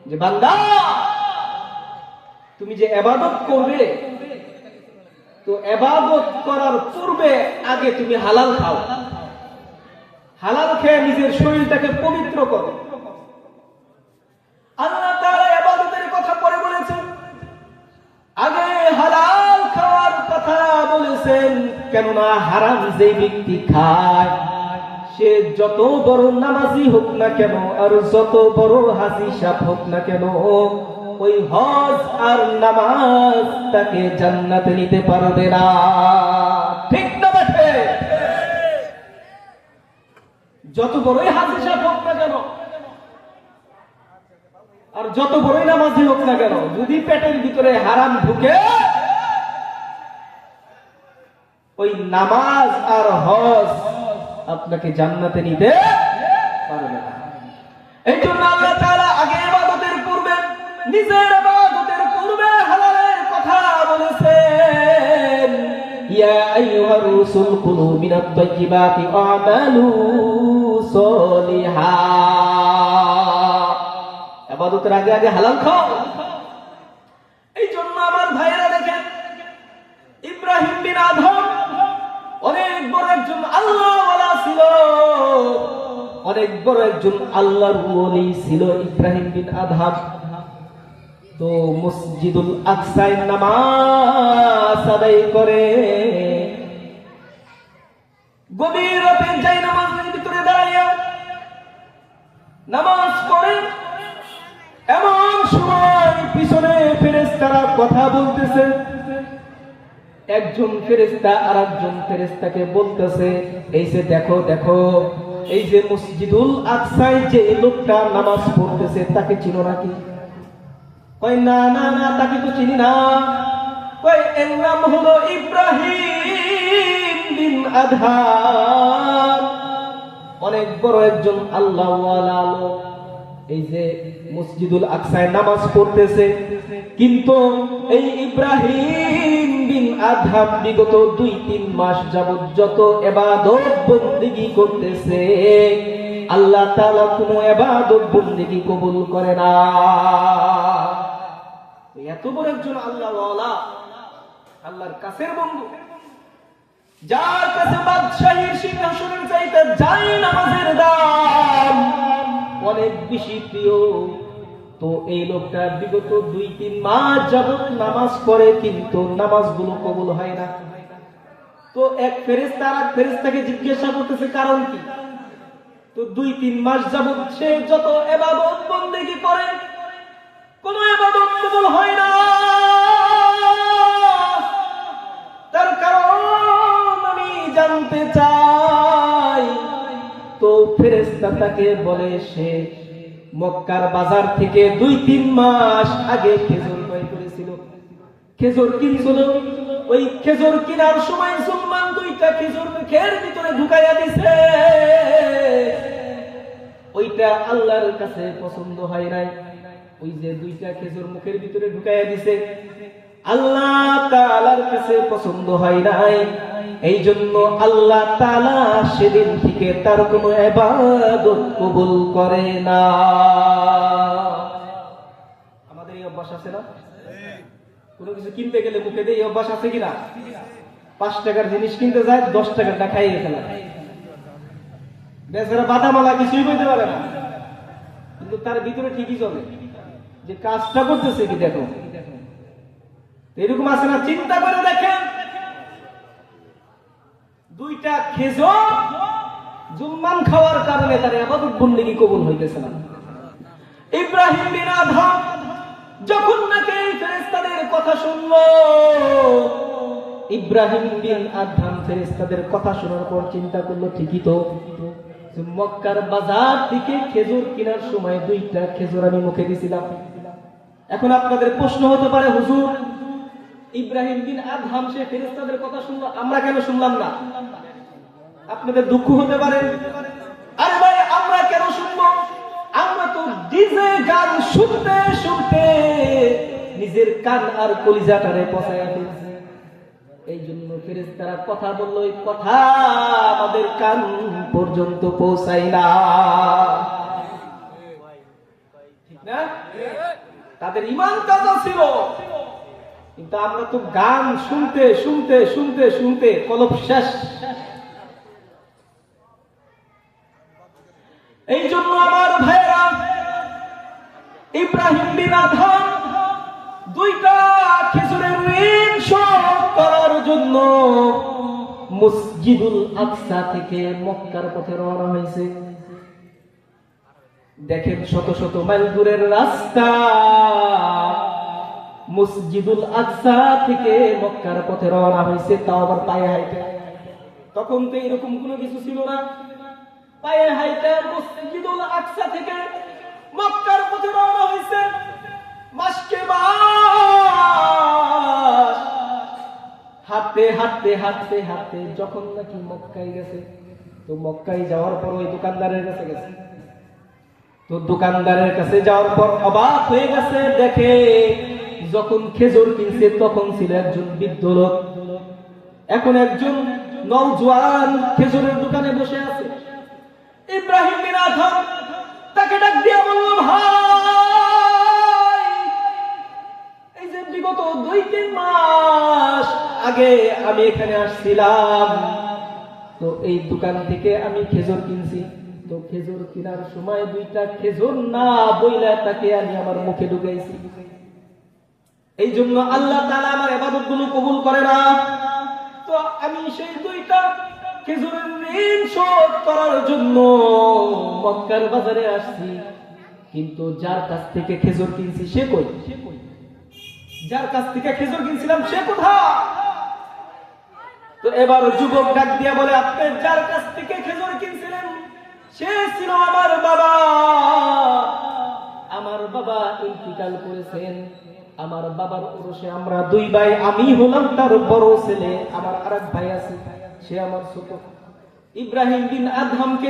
যে বান্দা তুমি যে ইবাদত করবে, তো ইবাদত করার পূর্বে আগে তুমি হালাল খাও, হালাল খেয়ে নিজের শরীরটাকে পবিত্র করো। আল্লাহ তাআলা ইবাদতের কথা পরে বলেছেন, আগে হালাল খাওয়ার কথা বলেছেন। কেননা হারাম যে ব্যক্তি খায় সে যত বড় নামাজি হোক না কেন আর যত বড় হাজি সাহেব হোক না কেন, ওই হজ আর নামাজ তাকে জান্নাতে নিতে পারবে না। ঠিক না বেঠে? যত বড়ই হাজি সাহেব হোক না কেন আর যত বড়ই নামাজি হোক না কেন, যদি পেটের ভিতরে হারাম ঢুকে, ওই নামাজ আর হজ আপনাকে জান্নাতে নিতে পারবে না। এই জন্য আল্লাহ তাআলা আগে ইবাদতের পূর্বে, নিজের ইবাদতের পূর্বে হালালের কথা বলেছেন। ইয়া আইয়ুহার রাসূল কুলু মিনাত তাইয়্যিবাতি আমালু সলিহা। ইবাদতের আগে আগে হালাল খাও। এই জন্য আমার ভাইয়েরা দেখেন, ইব্রাহিম বিন আদম অনেক বড় একজন আল্লাহওয়ালা ছিল, অনেক বড় একজন আল্লাহর ওলি ছিল ইব্রাহিম বিন আদম। তো মসজিদুল আকসায় নামাজ আদায় করে, গভীর রাতে যাই নামাজের ভিতরে দাঁড়াইয়া নামাজ পড়ে। এমন সময় পিছনে ফেরেশতারা কথা বলতেছে। একজন ফেরেশতা আর একজন ফেরেশতাকে বলতেছে, এই যে দেখো দেখো, এই যে মসজিদুল আকসায় যে লোকটা নামাজ পড়তেছে তাকে চিনো নাকি? কয় না না না, তাকে তো চিনি না। কয় এর নাম হলো ইব্রাহিম বিন আদহাম, অনেক বড় একজন আল্লাহওয়ালা লোক। এই যে মসজিদুল আকসায় নামাজ পড়তেছে, কিন্তু এই ইব্রাহিম বিন আদহাম বিগত 2-3 মাস যাবত যত ইবাদত বন্দেগী করতেছে, আল্লাহ তাআলা কোনো ইবাদত বন্দেগী কবুল করে না। এত বড় একজন আল্লাহওয়ালা, আল্লাহর কাছের বন্ধু, যার কাছে বাদশাহীর সিংহাসনের চাইতে যায় নামাজের দাম অনেক বেশি প্রিয়, তো এই লোকটা বিগত 2-3 মাস যাবত নামাজ পড়ে, কিন্তু নামাজগুলো কবুল হয় না। তো এক ফেরেশতা আর এক ফেরেশতাকে জিজ্ঞাসা করতেছে কারণ কি? তো 2-3 মাস যাবত সে যত ইবাদত বন্দেগী করে কোনো ইবাদত কবুল হয় না, তার কারণ আমি জানতে চাই। তো ফেরেশতা তাকে বলে, সে মক্কার বাজার থেকে 2-3 মাস আগে খেজুর ক্রয় করেছিল, খেজুর কিনছিল। ওই খেজুর কেনার সময় সুলমান 2টা খেজুর মুখের ভিতরে ঢুকাইয়া দিছে, ওইটা আল্লাহর কাছে পছন্দ হয় নাই। ওই যে 2টা খেজুর মুখের ভিতরে ঢুকাইয়া দিছে, আল্লাহ তাআলার কাছে পছন্দ হয় নাই। এই জন্য আল্লাহ তাআলা সেদিন থেকে তার কোনো ইবাদত কবুল করে না। আমাদের এই অভ্যাস আছে না? কোনো কিছু কিনতে গেলে মুখে দিয়ে অভ্যাস আছে কিনা? 5 টাকার জিনিস কিনতে যায়, 10 টাকাটা খাইয়ে ফেলা। বেচারা বাদামালা কিছুই বলতে পারে না, কিন্তু তার ভিতরে ঠিকই চলে যে কাজটা করতেছে কি দেখো। এরকম আছে না? চিন্তা করে দেখেন, 2টা খেজুর জুলমান খাওয়ার কারণে তার ইবাদত বন্দেগী কবুল হইতেছে না। ইব্রাহিম বিন আদহাম যখন নাকি ফেরেশতাদের কথা শুনলো, ইব্রাহিম বিন আদহাম ফেরেশতাদের কথা শোনার পর চিন্তা করলো, ঠিকই তো, মক্কার বাজার থেকে খেজুর কেনার সময় 2টা খেজুর আমি মুখে দিছিলাম। এখন আপনাদের প্রশ্ন হতে পারে, হুজুর ইব্রাহিম বিন আদহাম সে ফেরেশতাদের কথা শুনলো, আমরা কেন শুনলাম না? আপনাদের দুঃখ হতে পারে, আরে ভাই আমরা কেন শুনবো? আমরা তো ডিজে গান শুনতে শুনতে নিজের কান আর কলিজাটারে পচাইয়া ফেলছি। এই জন্য ফেরেশতারা কথা বললো, এই কথা আমাদের কান পর্যন্ত পৌঁছায় না। ঠিক না? তাদের ঈমান তাজা ছিল, কিন্তু আমরা তো গান শুনতে শুনতে শুনতে শুনতে কলব শেষ। এই জন্য আমার ভাইরা, ইব্রাহিম বিন আদহাম দুইটা খেজুরের ঋণ শোধ করার জন্য মসজিদুল আকসা থেকে মক্কার পথে রওনা হয়েছে। দেখেন শত শত মাইল দূরের রাস্তা, মসজিদুল আকসা থেকে মক্কার পথে রওনা হয়েছে, তাও আবার পায়ে হাঁটে। তখন তো এরকম কোনো কিছু ছিল না, পায়ে হাঁটে মসজিদুল আকসা থেকে মক্কার পথে রওনা হয়েছে। মাসকে মাস হাঁটতে হাঁটতে হাঁটতে হাঁটতে যখন নাকি মক্কায় গেছে, তো মক্কায় যাওয়ার পর ওই দোকানদারের কাছে গেছে। তো দোকানদারের কাছে যাওয়ার পর অবাক হয়ে গেছে, দেখে যখন খেজুর কিনছে তখন ছিল একজন বৃদ্ধ লোক, এখন একজন নওজোয়ান খেজুরের দোকানে বসে আছে। ইব্রাহিম বিন আদহাম তাকে ডাক দিয়া বলল, ভাই, এই যে বিগত 2-3 মাস আগে আমি এখানে আসছিলাম, তো এই দোকান থেকে আমি খেজুর কিনছি, তো খেজুর কেনার সময় 2টা খেজুর না বইলা তাকে আমি আমার মুখে ঢুকাইছি, এই জন্য আল্লাহ তাআলা আমার ইবাদতগুলো কবুল করে না। তো আমি সেই 2টা খেজুরের ঋণ শোধ করার জন্য মক্কার বাজারে আসছি, কিন্তু যার কাছ থেকে খেজুর কিনছি সে কই? যার কাছ থেকে খেজুর কিনছিলাম সে কোথায়? তো এবার যুবক ডাক দিয়া বলে, আপনি যার কাছ থেকে খেজুর কিনছিলেন সে ছিল আমার বাবা। আমার বাবা ইন্তিকাল করেছেন, আমার বাবার উরুসে আমরা 2 ভাই, আমি হলাম তার বড় ছেলে, আমার আরেক ভাই আছে সে আমার ছোট। ইব্রাহিম বিন আদহামকে